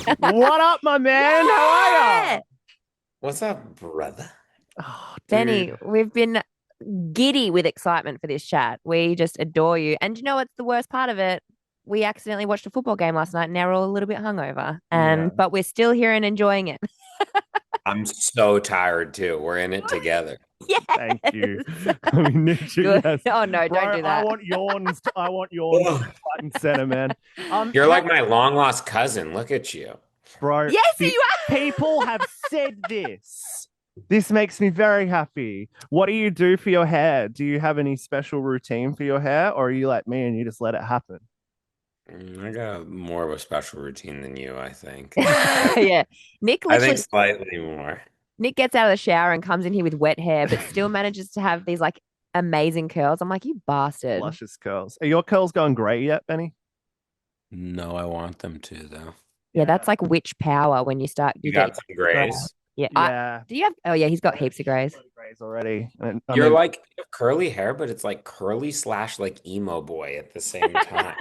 What up, my man? How are Yeah. you? What's up, brother? Oh, Benny, dude. we've been giddy with excitement for this chat. We just adore you. And you know what's the worst part of it? We accidentally watched a football game last night and now we're all a little bit hungover. Yeah, But we're still here and enjoying it. I'm so tired too. We're in it together. thank you. Yes. I mean, literally, Good. yes. Oh no, don't Bro, do I that. want yawns. I want yawns to be Ugh. front and center, man. You're How, like my long lost cousin. Look at you. bro, Yes, the you people have said this. This makes me very happy. What do you do for your hair? Do you have any special routine for your hair, or are you like me and you just let it happen? I got more of a special routine than you, I think. are. Yeah. Nick I think literally slightly more. Nick gets out of the shower and comes in here with wet hair, but still manages to have these like amazing curls. I'm like, you bastard. Luscious curls. Are your curls going grey yet, Benny? No, I want them to though. Yeah, that's like witch power when you You get got some your grays. yeah. Yeah, Do you have oh yeah, he's got heaps of grays. grays already. And I You're mean, like you have curly hair, but it's like curly slash like emo boy at the same time.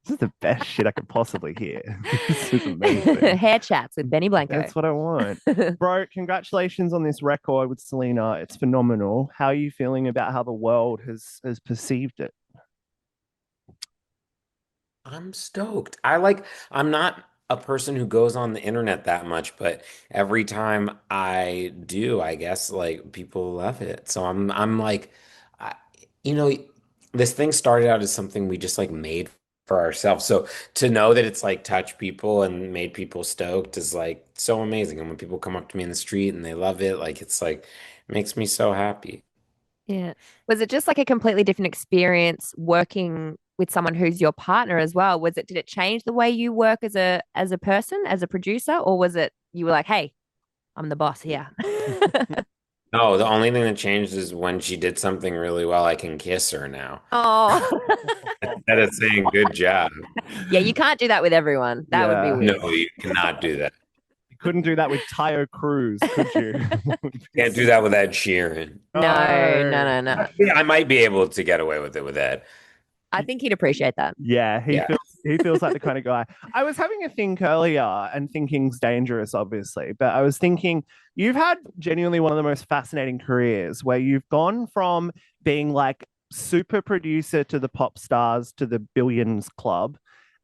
this is the best shit I could possibly hear. This is amazing. Hair chats with Benny Blanco. That's what I want. Bro, congratulations on this record with Selena. It's phenomenal. How are you feeling about how the world has perceived it? I'm stoked. I'm not a person who goes on the internet that much, but every time I do, I guess like people love it. So I'm like, I, you know, this thing started out as something we just like made for ourselves. So to know that it's like touched people and made people stoked is like so amazing. And when people come up to me in the street and they love it, like it's like it makes me so happy. Yeah. Was it just like a completely different experience working with someone who's your partner as well? Did it change the way you work as a person, as a producer, or was it you were like, hey, I'm the boss here? No, the only thing that changed is when she did something really well, I can kiss her now. Oh. Instead of saying good job. Yeah, you can't do that with everyone. That would be Yeah. weird. No, you cannot do that. You couldn't do that with Tayo Cruz, could you? Can't do that with Ed Sheeran. No, no, No. no, no. Actually, I might be able to get away with it with Ed. I think he'd appreciate that. Yeah, Yeah. he feels like the kind of guy. I was having a think earlier, and thinking's dangerous, obviously, but I was thinking you've had genuinely one of the most fascinating careers where you've gone from being like super producer to the pop stars to the billions club,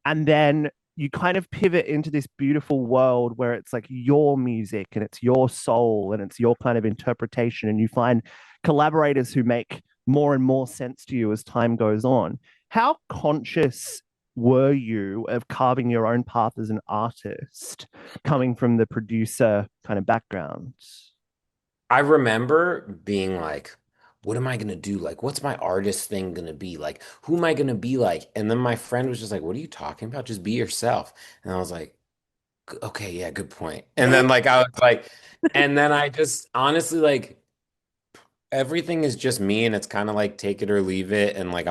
and then you kind of pivot into this beautiful world where it's like your music and it's your soul and it's your kind of interpretation, and you find collaborators who make more and more sense to you as time goes on. How conscious were you of carving your own path as an artist coming from the producer kind of background? I remember being like, what am I gonna do? Like, what's my artist thing gonna be? Like, who am I gonna be like? And then my friend was just like, what are you talking about? Just be yourself. And I was like, okay, yeah, good point." And then like I was like, and then I just honestly like everything is just me and it's kind of like take it or leave it. And like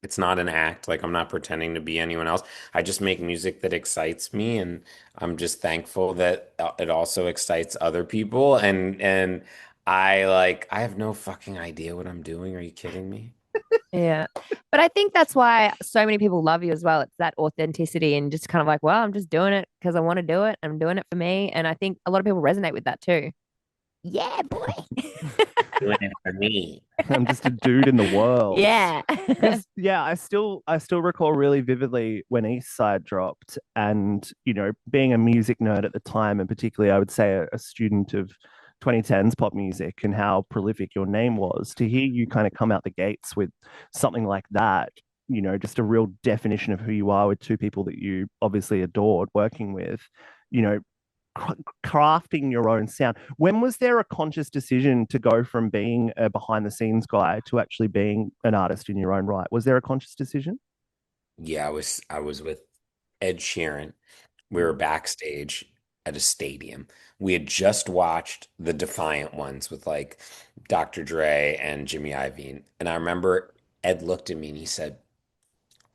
it's not an act. Like I'm not pretending to be anyone else. I just make music that excites me, and I'm just thankful that it also excites other people. And I have no fucking idea what I'm doing. Are you kidding me? Yeah. But I think that's why so many people love you as well. It's that authenticity and just kind of like, well, I'm just doing it because I want to do it. I'm doing it for me. And I think a lot of people resonate with that too. Yeah, boy. Doing it for me. I'm just a dude in the world. Yeah. Because yeah, I still recall really vividly when East Side dropped, and being a music nerd at the time, and particularly I would say a student of 2010s pop music and how prolific your name was, to hear you kind of come out the gates with something like that, just a real definition of who you are with two people that you obviously adored working with, you know, crafting your own sound. When was there a conscious decision to go from being a behind the scenes guy to actually being an artist in your own right? Was there a conscious decision? Yeah, I was with Ed Sheeran. We were backstage at a stadium. We had just watched the Defiant ones with like Dr. Dre and Jimmy Iovine. And I remember Ed looked at me and he said,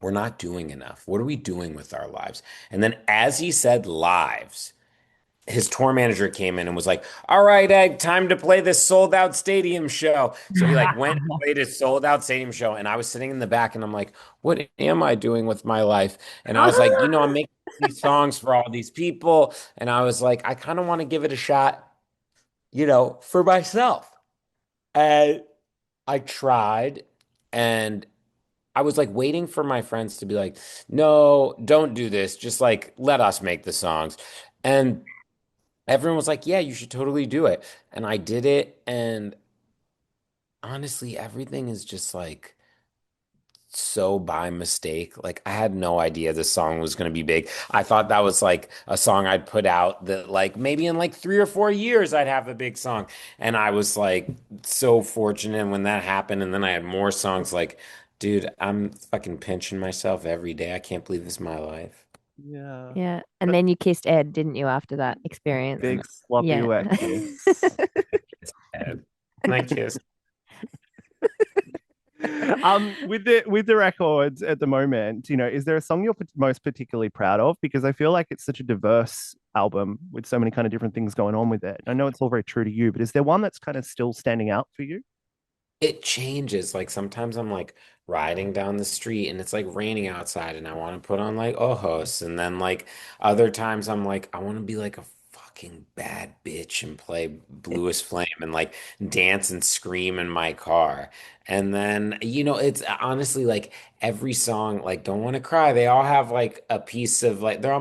"We're not doing enough. What are we doing with our lives?" And then as he said lives, his tour manager came in and was like, "All right, Egg, time to play this sold out stadium show." So he like went and played his sold out stadium show, and I was sitting in the back, and I'm like, "What am I doing with my life?" And I was like, I'm making these songs for all these people, and I was like, I kind of want to give it a shot, for myself. And I tried, and I was like waiting for my friends to be like, "No, don't do this. Just like let us make the songs." And everyone was like, "Yeah, you should totally do it." And I did it. And honestly, everything is just like so by mistake. Like, I had no idea this song was going to be big. I thought that was like a song I'd put out that, like, maybe in like 3 or 4 years, I'd have a big song. And I was like so fortunate when that happened. And then I had more songs. Like, dude, I'm fucking pinching myself every day. I can't believe this is my life. Yeah. Yeah. And But then you kissed Ed, didn't you, after that experience? big sloppy Yeah. wet kiss. And I kissed. With the records at the moment, is there a song you're most particularly proud of? Because I feel like it's such a diverse album with so many kind of different things going on with it. I know it's all very true to you, but is there one that's kind of still standing out for you? It changes. Like sometimes I'm like riding down the street and it's like raining outside and I want to put on like Ojos. And then like other times I'm like, I want to be like a fucking bad bitch and play Bluest Flame and like dance and scream in my car. And then, it's honestly like every song, like Don't Want to Cry, they all have like a piece of like they're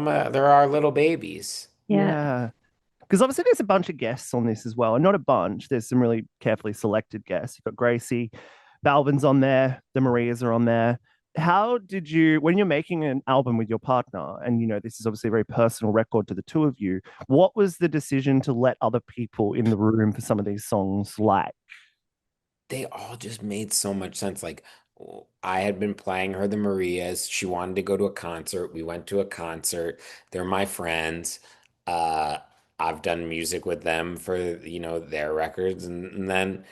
our little babies. Yeah. Yeah. Because obviously there's a bunch of guests on this as well, and not a bunch. There's some really carefully selected guests. You've got Gracie, Balvin's on there, the Marias are on there. How did you, when you're making an album with your partner, and this is obviously a very personal record to the two of you, what was the decision to let other people in the room for some of these songs like? They all just made so much sense. Like I had been playing her the Marias. She wanted to go to a concert. We went to a concert. They're my friends. Uh, I've done music with them for, their records. And then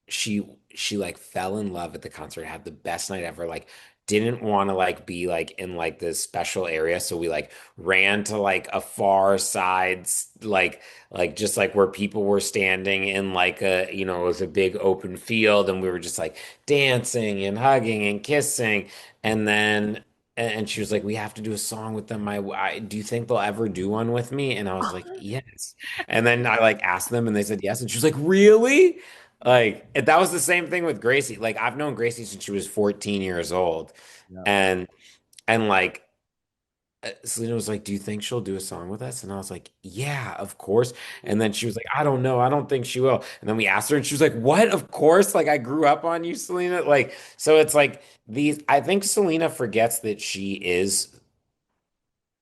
she like fell in love at the concert, had the best night ever, like didn't want to like be like in like this special area, so we like ran to like a far sides, like just like where people were standing in like it was a big open field, and we were just like dancing and hugging and kissing. And then and she was like, we have to do a song with them. Do you think they'll ever do one with me? And I was like, yes. And then I like asked them and they said yes, and she was like, really? Like that was the same thing with Gracie. Like I've known Gracie since she was 14 years old. Yeah. And like Selena was like, "Do you think she'll do a song with us?" And I was like, "Yeah, of course." And then she was like, "I don't know. I don't think she will." And then we asked her and she was like, "What? Of course. Like I grew up on you, Selena." Like so it's like these I think Selena forgets that she is Who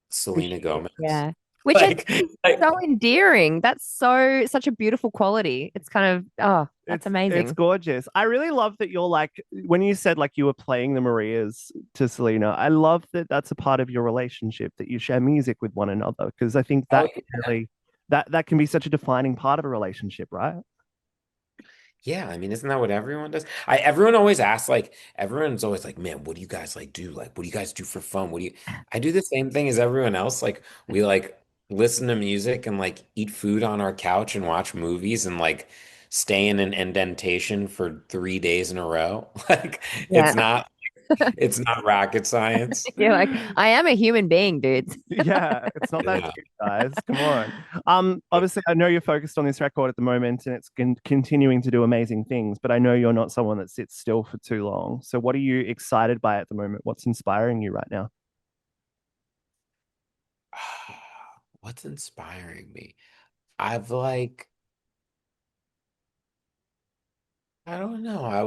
Selena she is. Gomez. Yeah. Which I think Like, is like so endearing. That's such a beautiful quality. It's kind of, oh, that's It's amazing. gorgeous. I really love that you're like when you said like you were playing the Marias to Selena. I love that that's a part of your relationship that you share music with one another because I think oh that can really that can be such a defining part of a relationship, right? yeah, I mean, isn't that what everyone does? Everyone always asks, like, everyone's always like, man, what do you guys like do? Like, what do you guys do for fun? I do the same thing as everyone else. Like, we like listen to music and like eat food on our couch and watch movies and like stay in an indentation for 3 days in a row. Like, Yeah. it's not rocket science. You're like, I am a human being, dudes. Yeah, it's not that Yeah. deep, guys. Come on. Obviously, I know you're focused on this record at the moment, and it's continuing to do amazing things. But I know you're not someone that sits still for too long. So, what are you excited by at the moment? What's inspiring you right now? What's inspiring me? I've like I don't know. I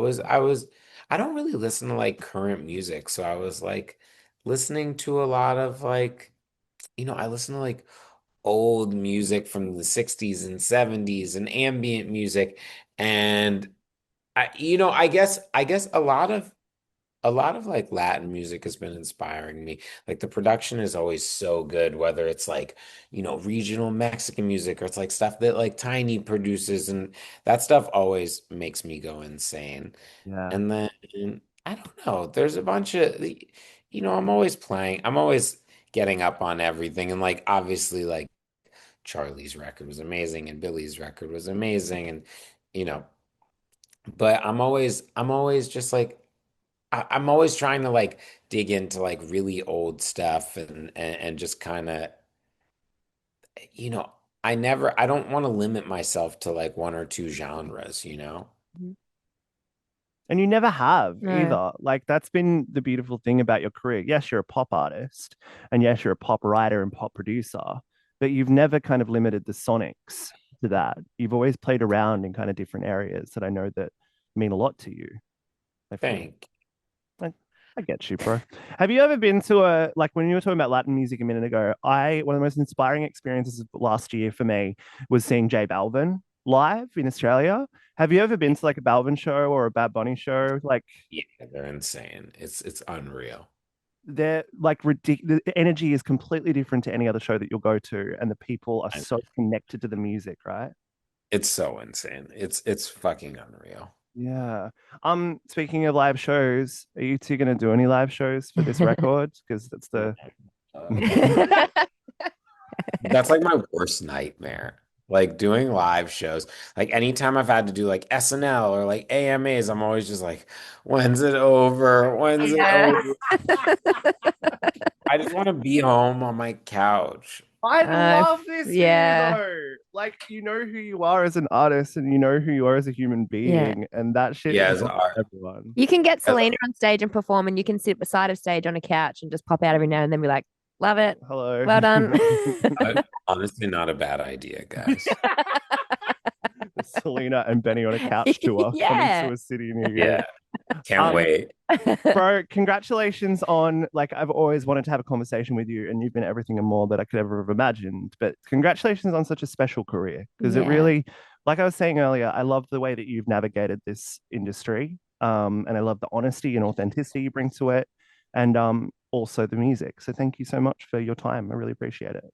don't really listen to like current music. So I was like listening to a lot of like, I listen to like old music from the 60s and 70s and ambient music. And I guess a lot of like Latin music has been inspiring me. Like the production is always so good, whether it's like, regional Mexican music or it's like stuff that like Tiny produces, and that stuff always makes me go insane. Yeah. And then I don't know, there's a bunch of, I'm always getting up on everything. And like obviously like Charlie's record was amazing and Billy's record was amazing and you know, but I'm always just like I'm always trying to like dig into like really old stuff and just kind of you know, I don't want to limit myself to like one or two genres, you know? Mhm. And you never have No. either. Like that's been the beautiful thing about your career. Yes, you're a pop artist, and yes, you're a pop writer and pop producer, but you've never kind of limited the sonics to that. You've always played around in kind of different areas that I know that mean a lot to you. I feel. Thank. I, I get you, bro. Have you ever been to a like when you were talking about Latin music a minute ago? One of the most inspiring experiences of last year for me was seeing J Balvin live in Australia. Have you ever been to like a Balvin show or a Bad Bunny show? Like Yeah, they're insane. It's unreal. they're like ridiculous. The energy is completely different to any other show that you'll go to, and the people are I- so connected to the music, right? It's so insane. It's fucking unreal. Yeah. Speaking of live shows, are you two gonna do any live shows for this record? Because that's the That's like my worst nightmare. Like doing live shows. Like anytime I've had to do like SNL or like AMAs, I'm always just like, when's it over? When's it Yeah. over? I just want to be home on my couch. I love this for you yeah. though. Like you know who you are as an artist and you know who you are as a human Yeah. being, and that shit Yeah, is as not art. for everyone. You can get As Selena on stage and perform, and you can sit beside of stage on a couch and just pop out every now and then be like, love it. Hello. Well done. honestly not a bad idea, guys. Selena and Benny on a couch tour coming Yeah. to a city near you. Yeah. Can't wait. Bro, congratulations on like I've always wanted to have a conversation with you, and you've been everything and more that I could ever have imagined. But congratulations on such a special career because it Yeah. really, like I was saying earlier, I love the way that you've navigated this industry. And I love the honesty and authenticity you bring to it, and also the music. So thank you so much for your time. I really appreciate it.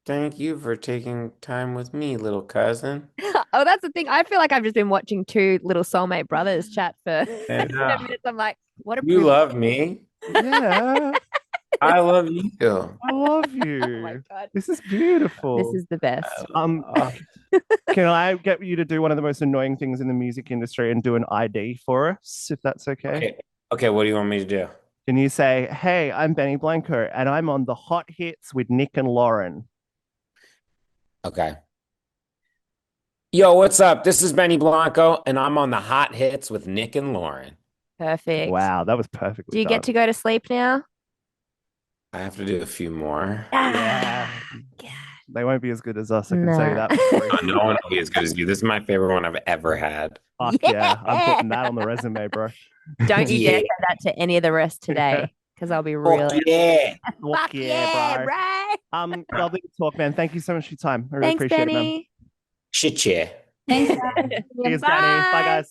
Thank you for taking time with me, little cousin. Oh, that's the thing. I feel like I've just been watching two little soulmate brothers chat for And 10 minutes. I'm like, what a you privilege. love me. Yeah, I love you. I love Oh my you. God. This is beautiful. This is the best. Uh, Can I get you to do one of the most annoying things in the music industry and do an ID for us, if that's okay? okay. Okay, what do you want me to do? Can you say, "Hey, I'm Benny Blanco, and I'm on the hot hits with Nic and Loren." Okay. Yo, what's up? This is Benny Blanco, and I'm on the hot hits with Nic and Loren. Perfect. Wow, that was Do perfectly you done. get to go to sleep now? I have to do a few more. Yeah. God. They won't be as good as us, I can tell you Nah. that for free. No one will be as good as you. This is my favorite one I've ever had. Fuck yeah, I'm putting that on the resume, bro. Don't you dare Yeah. say that to any of the rest today, because I'll be Fuck really. yeah. Fuck Fuck yeah, yeah, bro. bro. Lovely to talk, man. Thank you so much for your time. I really Thanks, appreciate it, man. Benny. Shit, yeah. Thanks. Cheers, Benny. Bye, Bye. guys.